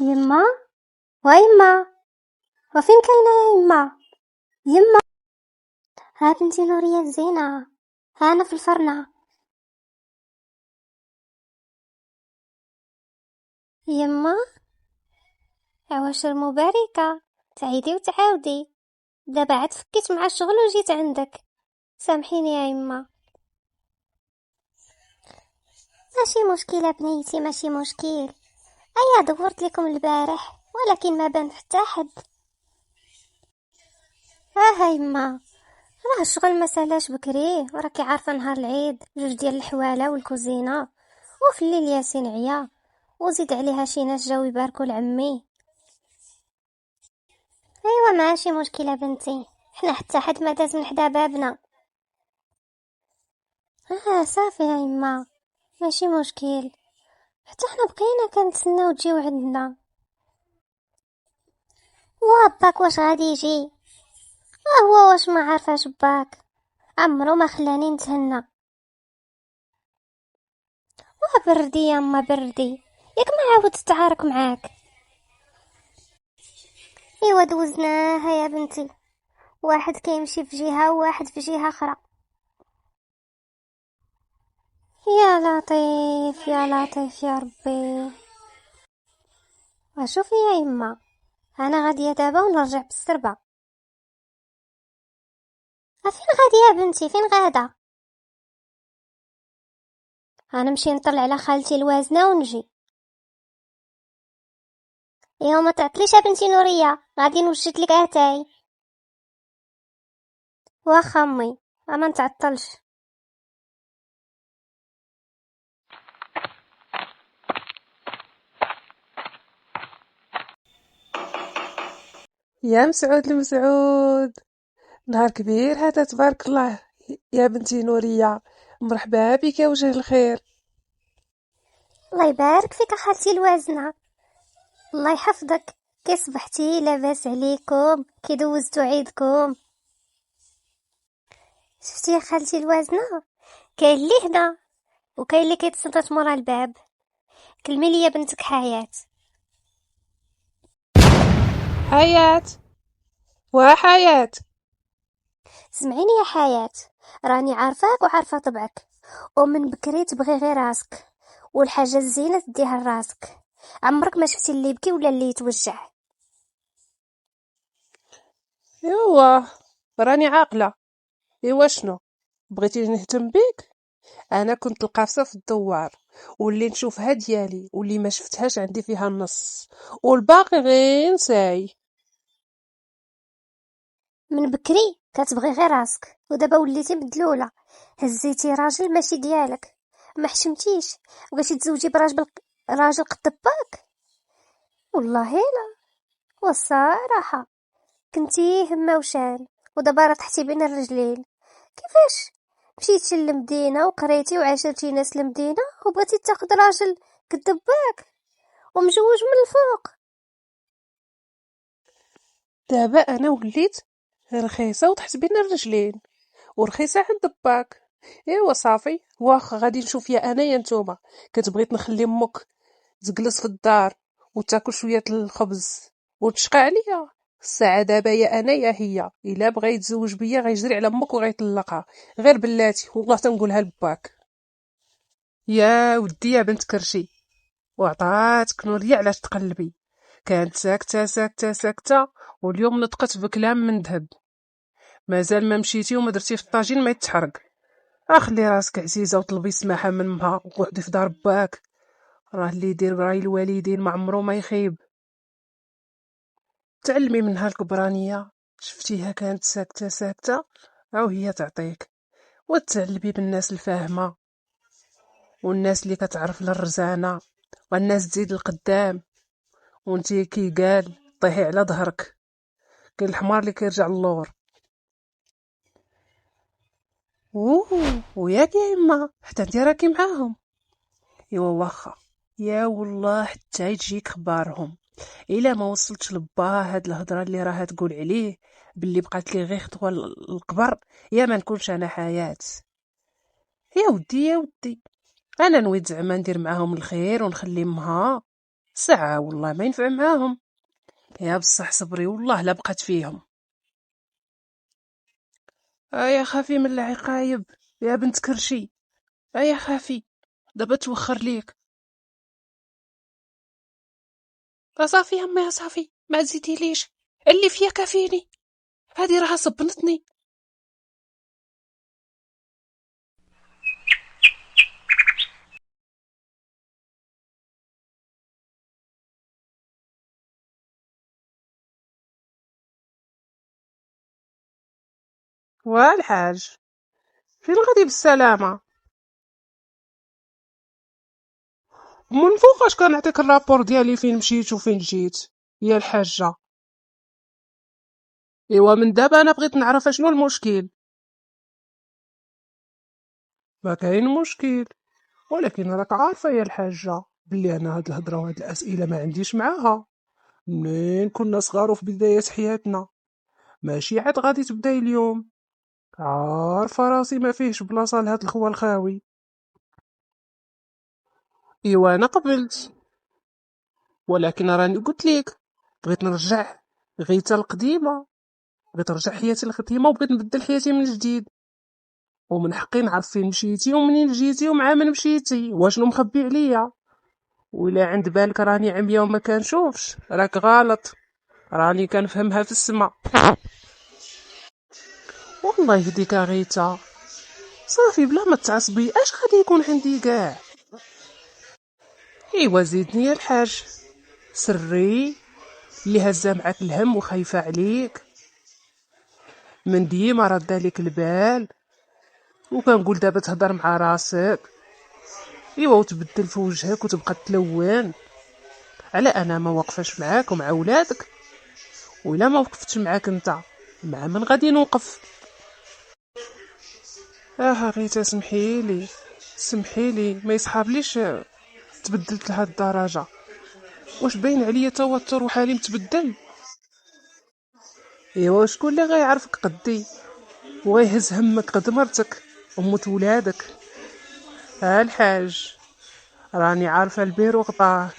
يما، ويما، وفين كاينه يا يما؟ يما، ها بنتي نورية الزينة، ها انا في الفرنة. يما، عواشر مباركة، تعيدي وتعاودي. دابا عاد فكيت مع الشغل وجيت عندك، سامحيني يا يما. ماشي مشكلة بنيتي، ماشي مشكل. ايا دورت لكم البارح ولكن ما بان حتى حد. ها يما، راه الشغل ما سالاش بكري، وراكي عارفه نهار العيد جوج ديال الحواله والكوزينه، وفي الليل ياسين عيا، وزيد عليها شي ناس جاو يباركوا لعمي. ايوا ماشي مشكله بنتي، حنا حتى حد ما داز من حدا بابنا. صافي يا يما، ماشي مشكل، حتى حنا بقينا كنتسناو تجيو عندنا. واباك واش غادي يجي؟ هو واش ما عارفاش باك، عمرو ما خلاني نتهنى. بردي ياما بردي، ياك ما عاود تتعارك معاك. ايوا دوزناها يا بنتي، واحد كيمشي في جهة وواحد في جهة اخرى. يا لطيف يا لطيف يا ربي. وشوفي يا يما، انا غادية دابا ونرجع بالسربة. فين غادي يا بنتي، فين غادا؟ انا نمشي نطلع على خالتي الوازنة ونجي. ايوا ما تعطليش يا بنتي نورية، غادي نوجد لك اتاي. واخا امي، اما نتعطلش. يا مسعود المسعود، نهار كبير هذا تبارك الله. يا بنتي نورية، مرحبا بك يا وجه الخير. الله يبارك فيك خالتي الوازنة، الله يحفظك. كي صبحتي؟ لاباس عليكم؟ كي دوزتو عيدكم؟ شفتي يا خالتي الوازنة، كاين اللي هنا وكاين اللي كيتصنت مورا الباب. كلمي لي بنتك حياة. حياة، وحياة. سمعيني يا حياة، راني عارفاك وعارفة طبعك، ومن بكري تبغي غير راسك، والحاجة الزينة تديها لراسك. عمرك ما شفتي اللي يبكي ولا اللي يتوجع. ايوا راني عاقلة. ايوا شنو بغيتي نهتم بيك؟ انا كنت القافصة في الدوار، واللي نشوفها ديالي واللي ما شفتهاش عندي فيها النص، والباقي غير نساي. من بكري كتبغي غير راسك، ودابا وليتي مدلولة، هزيتي راجل ماشي ديالك، ما حشمتيش، بغيتي تزوجي راجل قد باك. والله لا، والصراحة كنتي همة وشان، ودابا راه تحتي بين الرجلين. كيفاش مشيتي للمدينة وقريتي وعاشرتي ناس المدينة وبغيتي تاخد راجل كدباك ومجوج من الفوق؟ دابا انا وليت رخيصة وتحت بين الرجلين، ورخيصة عند باك. ايوا صافي، واخا غادي نشوف يا انا يا نتوما. كتبغي نخلي امك تجلس في الدار وتاكل شويه الخبز وتشقى عليا؟ الساعه دابا يا انا يا هي، الا بغا يتزوج بيا غيجري على امك وغيطلقها. غير بلاتي والله تنقولها لباك. يا ودي يا بنت كرشي، وعطاتك نورية علاش تقلبي. كانت ساكته ساكته ساكته، واليوم نطقت بكلام من ذهب. مازال ما مشيتي وما درتي في الطاجين ما يتحرق. اخلي راسك عزيزه وطلبي سماحه من مها وقعدي في دار باك. راه اللي يدير راي الوالدين ما عمرو ما يخيب. تعلمي منها الكبرانية، شفتيها كانت ساكتة ساكتة، أو هي تعطيك. وتعلمي بالناس الفاهمة، والناس اللي كتعرف للرزانة، والناس تزيد القدام، وانتي كي قال طيحي على ظهرك. كاين الحمار اللي كيرجع اللور. وياك يا يما حتى انتي راكي معاهم. ايوا واخا، يا والله حتى يجيك خبارهم. الا ما وصلتش لبا هاد الهضره اللي راها تقول عليه باللي بقات لي غير خطوه القبر، يا ما نكونش انا حياة. يا ودي يا ودي، انا نويت زعما ندير معاهم الخير ونخلي امها. ساعة والله ما ينفع معاهم. يا بصح صبري والله لا بقات فيهم. يا خافي من العقايب يا بنت كرشي. يا خافي دابا توخر ليك. صافي يا امي صافي ما تزيديليش. اللي فيا كافيني. هادي راها صبنتني. والحاج فين غادي بالسلامة؟ من فوقاش كنعطيك الرابور ديالي فين مشيت وفين جيت يا الحاجة. ايوا من دابا انا بغيت نعرف اشنو المشكل. ما كاين مشكل، ولكن راك عارفة يا الحاجة بلي انا هاد الهضرة وهاد الاسئلة ما عنديش معاها. منين كنا صغار وفي بداية حياتنا، ماشي عاد غادي تبداي اليوم. عارفة راسي ما فيهش بلاصة لهاد الخوى الخاوي. ايوا انا قبلت، ولكن راني قلت ليك بغيت نرجع غيتا القديمة. بغيت نرجع حياتي القديمة وبغيت نبدل حياتي من جديد، ومن حقي نعرف فين مشيتي ومنين جيتي ومع من مشيتي واشنو مخبي عليا. ولا عند بالك راني عمية وما كنشوفش راك غلط، راني كنفهمها في السما. والله يهديك غيتا، صافي بلا ما تعصبي اش غادي يكون عندي كاع. ايوا زيدني يا الحاج، سري اللي هزه معاك الهم وخايفه عليك، من ديما رد عليك البال وكنقول دابا تهضر مع راسك. ايوا وتبدل في وجهك وتبقى تلون على انا ما واقفاش معاك ومع ولادك. وإلا ما وقفتش معاك انت مع من غادي نوقف؟ غيتا سمحيلي سمحيلي ما يصحابليش تبدلت لهاد الدرجة. واش باين عليا توتر وحالي متبدل؟ ايوا شكون اللي غيعرفك قدي وغيهز همك قد مرتك وموت ولادك؟ الحاج راني عارفه البير وغطاه.